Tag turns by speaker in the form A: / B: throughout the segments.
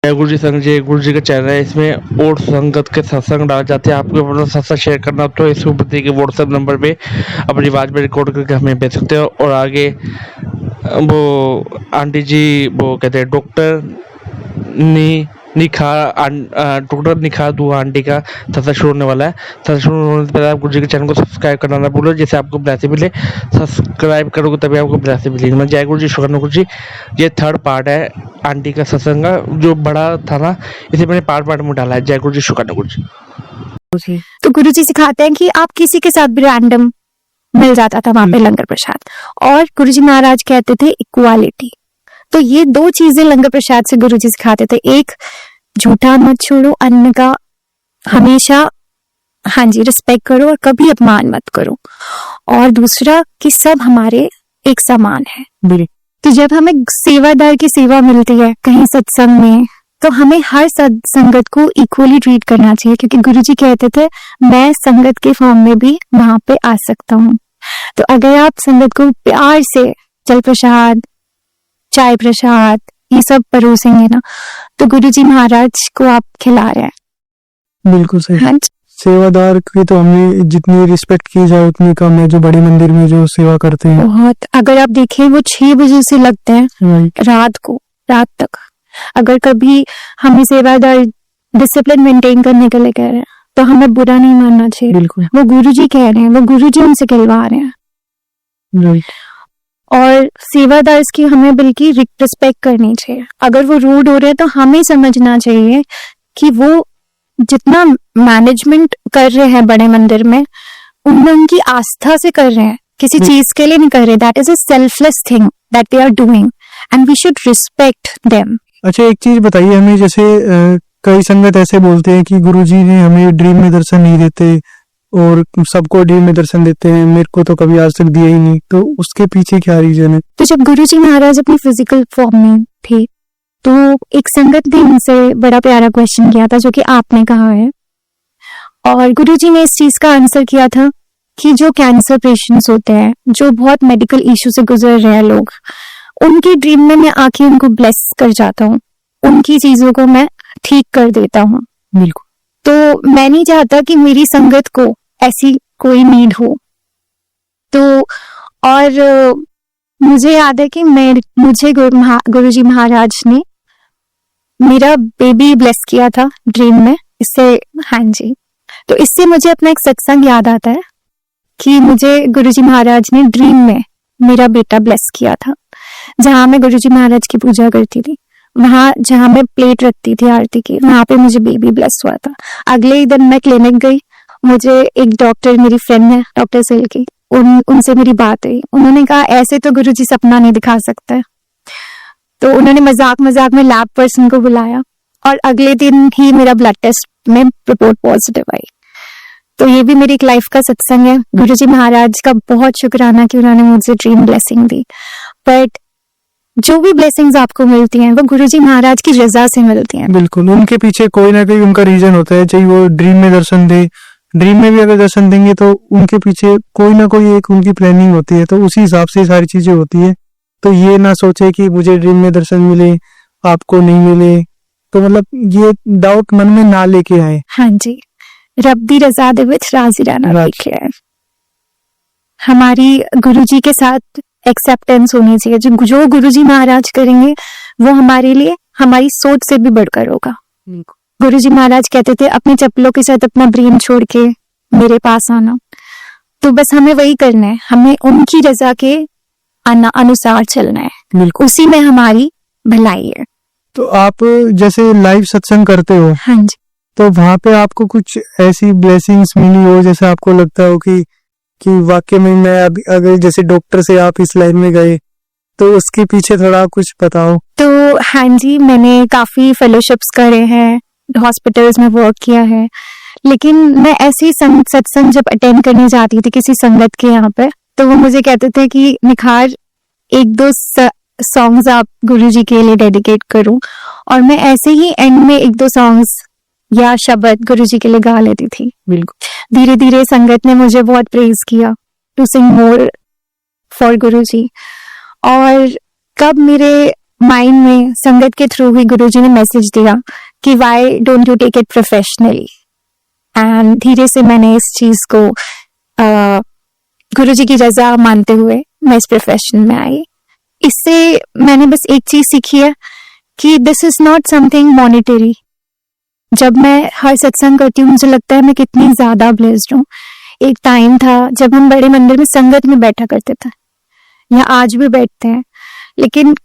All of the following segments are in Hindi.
A: जय गुरु जी संग जी गुरु जी का चैनल है। इसमें और संगत के सत्संग डाले जाते हैं। आपको अपना सत्संग शेयर करना तो इस ऊपर दिए गए व्हाट्सएप नंबर पे अपनी आवाज़ में रिकॉर्ड करके हमें भेज सकते हो। और आगे वो आंटी जी वो कहते हैं डॉक्टर डॉक्टर निखा दुआ आंटी का सत्संग शुरू होने वाला है। सत्संग शुरू होने से पहले आप गुरु जी के चैनल को सब्सक्राइब करना ना भूलो, जैसे आपको ब्लेसिंग मिले। सब्सक्राइब करोगे तभी आपको ब्लेसिंग मिलेगी। मैं जय गुरु जी शुक्र गुरु जी। ये थर्ड पार्ट है आंटी का सत्संग का, जो बड़ा था ना इसे मैंने पार्ट पार्ट में डाला है। जय गुरु जी शुक्र गुरु जी।
B: तो गुरुजी सिखाते हैं कि आप किसी के साथ भी रैंडम मिल जाता था वहां पे लंगर प्रसाद, और गुरुजी महाराज कहते थे इक्वालिटी। तो ये दो चीजें लंगर प्रसाद से गुरुजी सिखाते थे। एक, झूठा मत छोड़ो, अन्न का हमेशा हाँ जी रिस्पेक्ट करो और कभी अपमान मत करो। और दूसरा कि सब हमारे एक समान है। तो जब हमें सेवादार की सेवा मिलती है कहीं सत्संग में, तो हमें हर संगत को इक्वली ट्रीट करना चाहिए, क्योंकि गुरुजी कहते थे मैं संगत के फॉर्म में भी वहां पे आ सकता हूँ। तो अगर आप संगत को प्यार से जल प्रसाद, चाय प्रसाद ये सब परोसेंगे ना, तो गुरुजी महाराज को आप खिला रहे हैं।
C: बिल्कुल सही।
B: हाँ
C: सेवादार की तो हमें जितनी रिस्पेक्ट की जाए उतनी कम है, जो बड़ी मंदिर में जो सेवा करते हैं।
B: बहुत। अगर आप देखें वो 6 बजे से लगते हैं रात तक। अगर कभी हमें सेवादार डिसिप्लिन मेंटेन करने के लिए कह रहे हैं तो हमें बुरा नहीं मानना चाहिए।
C: बिल्कुल।
B: वो गुरुजी कह रहे हैं, वो गुरुजी उनसे खिलवा रहे हैं। और सेवादार की हमें बल्कि रिस्पेक्ट करनी चाहिए। अगर वो रूड हो रहे हैं तो हमें समझना चाहिए कि वो जितना मैनेजमेंट कर रहे हैं बड़े मंदिर में, उनकी आस्था से कर रहे हैं, किसी चीज के लिए नहीं कर रहे। That is a selfless thing that they are doing and we should respect them.
C: अच्छा, एक चीज बताइए हमें, जैसे कई संगत ऐसे बोलते हैं कि गुरुजी ने हमें ड्रीम में दर्शन नहीं देते और सबको ड्रीम में दर्शन देते हैं, मेरे को तो कभी आज तक दिया ही नहीं, तो उसके पीछे क्या रीजन है?
B: तो जब गुरुजी महाराज अपनी फिजिकल फॉर्म में थे तो एक संगत ने उनसे बड़ा प्यारा क्वेश्चन किया था, जो कि आपने कहा है, और गुरुजी ने इस चीज का आंसर किया था कि जो कैंसर पेशेंट्स होते हैं, जो बहुत मेडिकल इश्यू से गुजर रहे हैं लोग, उनकी ड्रीम में मैं आके उनको ब्लेस कर जाता हूँ, उनकी चीजों को मैं ठीक कर देता हूँ।
C: बिल्कुल।
B: तो मैं नहीं चाहता कि मेरी संगत को ऐसी कोई नीड हो। तो और मुझे याद है कि मुझे गुरुजी महाराज ने मेरा बेबी ब्लेस किया था ड्रीम में। इससे हाँ जी, तो इससे मुझे अपना एक सत्संग याद आता है कि मुझे गुरुजी महाराज ने ड्रीम में मेरा बेटा ब्लेस किया था। जहां मैं गुरुजी महाराज की पूजा करती थी, वहां जहां मैं प्लेट रखती थी आरती की, वहां पे मुझे बेबी ब्लेस हुआ था। अगले ही दिन मैं क्लिनिक गई, मुझे एक डॉक्टर, मेरी फ्रेंड है डॉक्टर सिल की, उनसे मेरी बात हुई। उन्होंने कहा ऐसे तो गुरुजी सपना नहीं दिखा सकते। तो उन्होंने मजाक में लैब पर्सन को बुलाया और अगले दिन ही मेरा ब्लड टेस्ट में रिपोर्ट पॉजिटिव आई। तो ये भी मेरी एक लाइफ का सत्संग है। गुरुजी महाराज का बहुत शुक्राना कि उन्होंने मुझे ड्रीम ब्लेसिंग दी। बट जो भी ब्लेसिंग्स आपको मिलती हैं वो गुरुजी महाराज की रजा से मिलती हैं।
C: बिल्कुल, उनके पीछे कोई ना कोई उनका रीजन होता है। चाहे वो ड्रीम में दर्शन दे, ड्रीम में भी अगर दर्शन देंगे तो उनके पीछे कोई ना कोई एक उनकी प्लानिंग होती है, तो उसी हिसाब से सारी चीजें होती है। तो ये ना सोचे कि मुझे ड्रीम में दर्शन मिले, आपको नहीं मिले, तो मतलब ये डाउट मन में ना लेके आए।
B: हाँ जी, रब्बी रजा दे विच राजी रहना लिखे है। हमारी गुरुजी के साथ एक्सेप्टेंस होनी चाहिए। जो गुरुजी महाराज करेंगे वो हमारे लिए हमारी सोच से भी बढ़कर होगा। गुरुजी महाराज कहते थे अपनी चप्पलों के साथ अपना ब्रेन छोड़ के मेरे पास आना। तो बस हमें वही करना है, हमें उनकी रजा के अनुसार चलना है, उसी में हमारी भलाई है।
C: तो आप जैसे लाइव सत्संग करते हो,
B: हाँ जी,
C: तो वहां पे आपको कुछ ऐसी ब्लेसिंग्स मिली हो जैसे आपको लगता हो कि वाकई में मैं अगर जैसे डॉक्टर से आप इस लाइन में गए, तो उसके पीछे थोड़ा कुछ बताओ।
B: तो हाँ जी, मैंने काफी फेलोशिप्स करे हैं, हॉस्पिटल्स में वर्क किया है, लेकिन मैं ऐसी सत्संग जब अटेंड करने जाती थी किसी संगत के यहाँ पे, तो वो मुझे कहते थे कि निखार 1-2 सॉन्ग्स आप गुरुजी के लिए डेडिकेट करूं, और मैं ऐसे ही एंड में 1-2 सॉन्ग्स या शब्द गुरुजी के लिए गा लेती थी।
C: बिल्कुल।
B: धीरे धीरे संगत ने मुझे बहुत प्रेज किया टू सिंग मोर फॉर गुरुजी। और कब मेरे माइंड में संगत के थ्रू ही गुरुजी ने मैसेज दिया कि why don't you take it professionally. And धीरे से मैंने इस चीज को गुरुजी की रजा मानते हुए मैं इस प्रोफेशन में आई। इससे मैंने बस एक चीज सीखी है कि this is not something monetary. जब मैं हर सत्संग करती हूँ मुझे लगता है मैं कितनी ज्यादा ब्लेस्ड हूँ। एक टाइम था जब हम बड़े मंदिर में संगत में बैठा करते थे, या आज भी बैठते हैं, लेकिन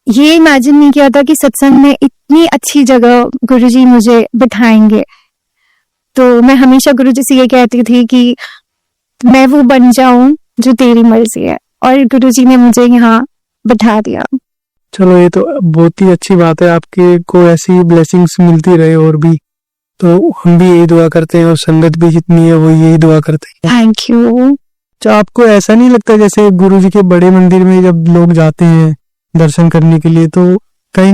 B: ये इमेजिन नहीं किया था कि सत्संग में इतनी अच्छी जगह गुरुजी मुझे बिठाएंगे। तो मैं हमेशा गुरुजी से ये कहती थी कि मैं वो बन जाऊं जो तेरी मर्जी है, और गुरुजी ने मुझे यहाँ बिठा दिया।
C: चलो ये तो बहुत ही अच्छी बात है, आपके को ऐसी ब्लेसिंग्स मिलती रहे और भी। तो हम भी यही दुआ करते हैं और संगत भी जितनी है वो यही दुआ करते हैं।
B: Thank you.
C: तो आपको ऐसा नहीं लगता जैसे गुरुजी के बड़े मंदिर में जब लोग जाते हैं दर्शन करने के लिए तो कहीं